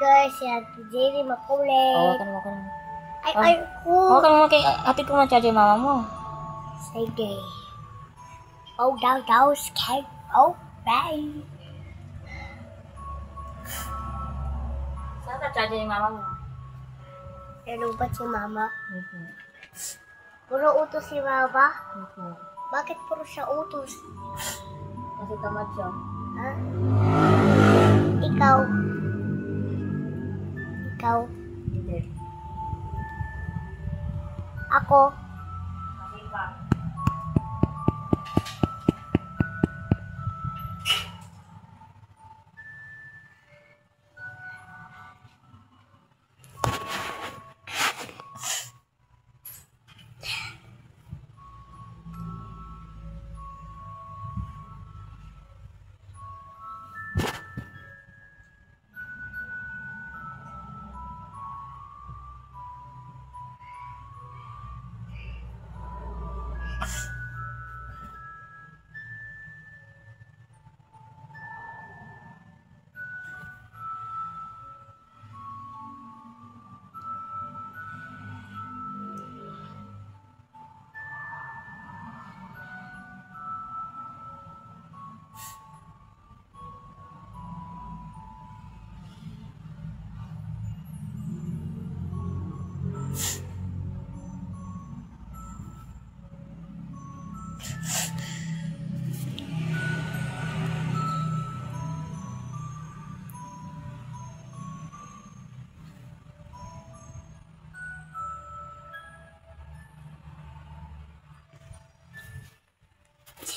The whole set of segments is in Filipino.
guys, si Ate Jerry makulit. Hawakan mo. Ay, Hawakan mo kay ate ko ma-charge yung mama mo. Sige. Oh, daw, scared. Oh, bye. Saan ka charge yung mama mo? Nalubat si mama. Puro utos si mama. Bakit puro siya utos? Kasi tamad siya. Ha? Ikaw. Hindi. Ako. Kasi pa.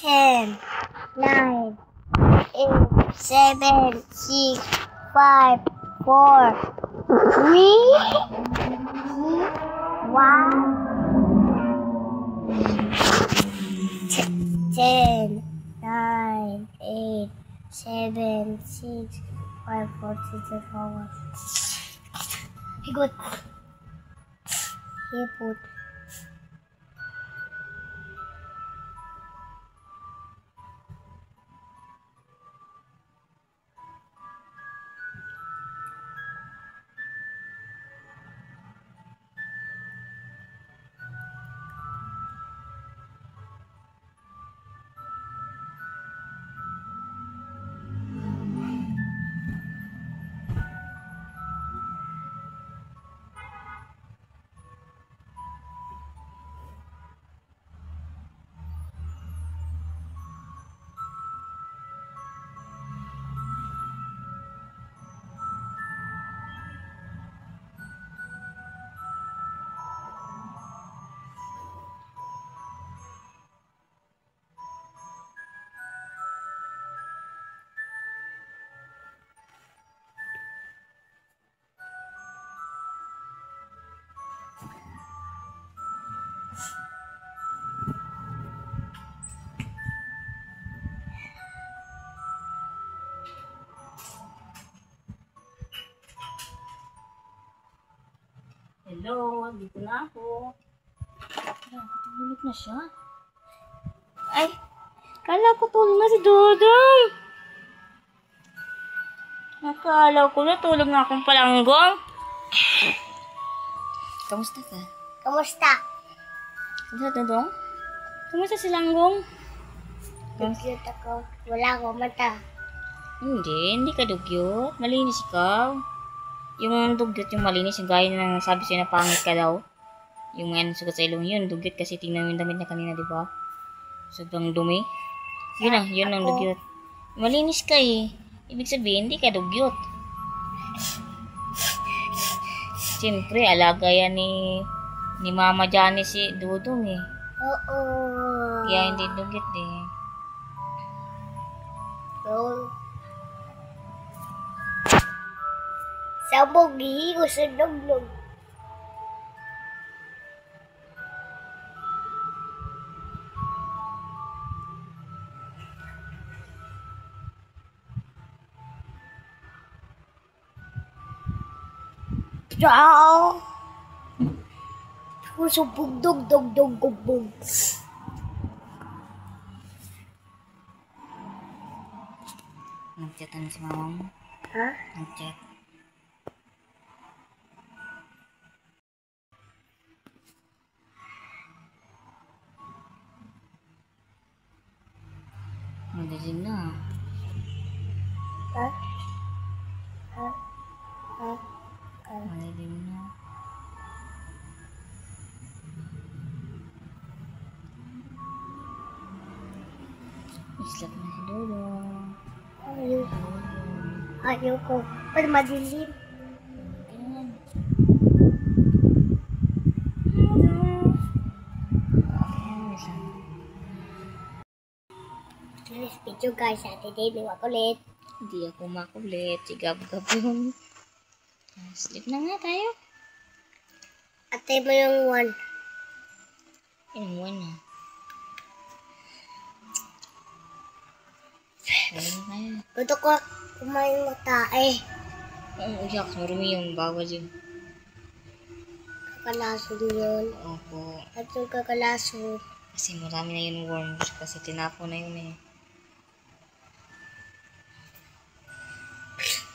Ten, 9, 8, 7, 6, 5, 4, 3, 1. 10, 9, 8, 7, 6, 5, 4, 3, 2, 1. Higot. Hipot. Hello, dito na ako. Tulog na siya. Ay, kala ko tulog na si Dodong. Nakala ko na tulog na akong palanggong. Kamusta ka? Kamusta? Kamusta, Dodong? Kamusta si Langgong? Cute ako. Wala akong mata. Hindi ka dugyot. Malinis ikaw. Yung dugyot, yung malinis, yung gaya ng sabi sa'yo na pangit ka daw. Yung ano, sugat sa ilong yun, dugyot kasi tingnan mo yung damit na kanina, di ba? Sobrang dumi. Yun ang dugyot. Malinis ka eh. Ibig sabihin, hindi ka dugyot. Siyempre, alaga yan ni Mama Janice si Dudong eh. Oo. Kaya hindi dugyot eh. Roll. Sabog, hihigo sa nugnog. Ciao! Subog, dog, gubbog. Nag-chat na si mama mo. Ha? Nag-chat. Madilim na. Ha? Ha? Ha? Ha? Madilim na. Islap na si Dodong. Ayoko. Pero madilim. Ayan. This video guys, Saturday, liwa ko ulit. Hindi ako makulit. Sigab-gab yun. Sleep na nga tayo. Atay mo yung one. Inuwan na. Wala na tayo. Gusto ko kumain mo tae. Oo, uyak. Marumi yung bawal yun. Kakalaso yun. Opo. At yung kakalaso. Kasi marami na yung worms. Kasi tinapo na yun eh.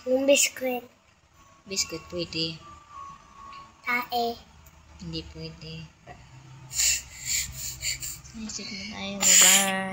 Yung biskwit. Biscuit pwede. Tae. Hindi pwede. Ay, sleep na tayo. Bye-bye.